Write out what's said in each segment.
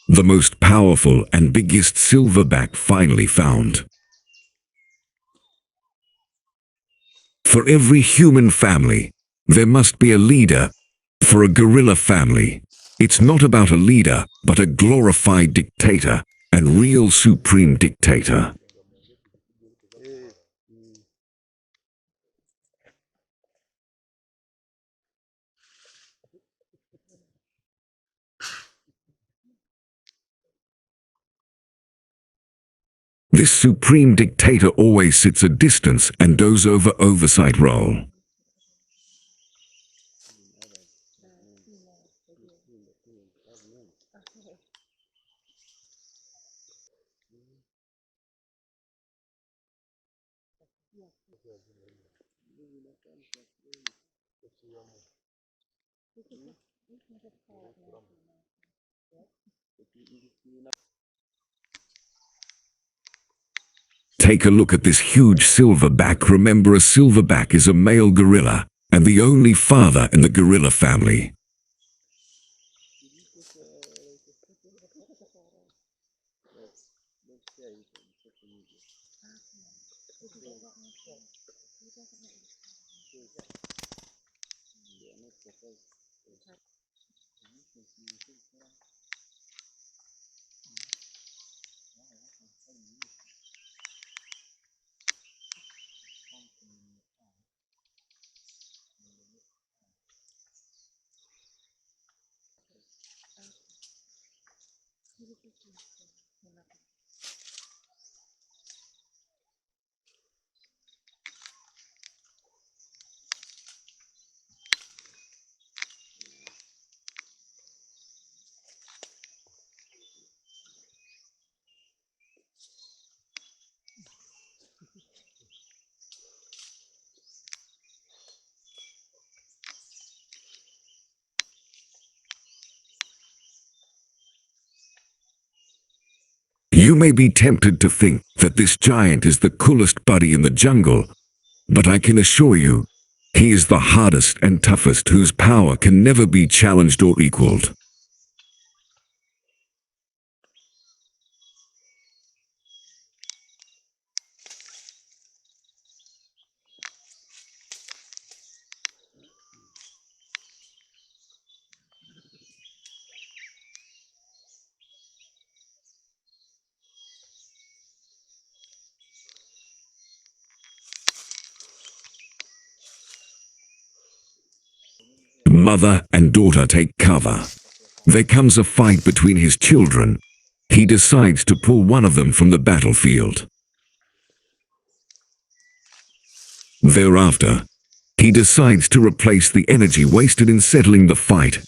The most powerful and biggest silverback finally found. For every human family, there must be a leader. For a gorilla family, it's not about a leader, but a glorified dictator, and real supreme dictator. This supreme dictator always sits a distance and does oversight role. Take a look at this huge silverback. Remember, a silverback is a male gorilla, and the only father in the gorilla family. You may be tempted to think that this giant is the coolest buddy in the jungle, but I can assure you, he is the hardest and toughest, whose power can never be challenged or equaled. Mother and daughter take cover. There comes a fight between his children. He decides to pull one of them from the battlefield. Thereafter, he decides to replace the energy wasted in settling the fight.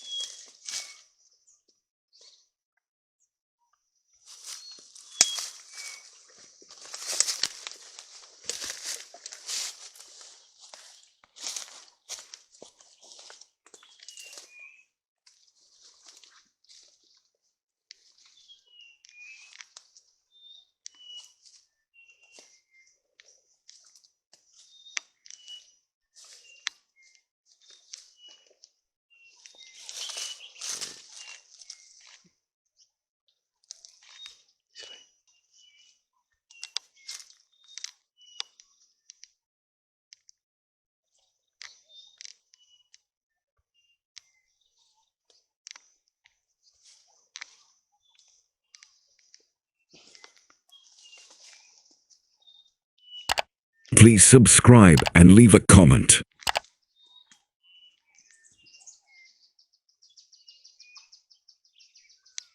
Please subscribe and leave a comment.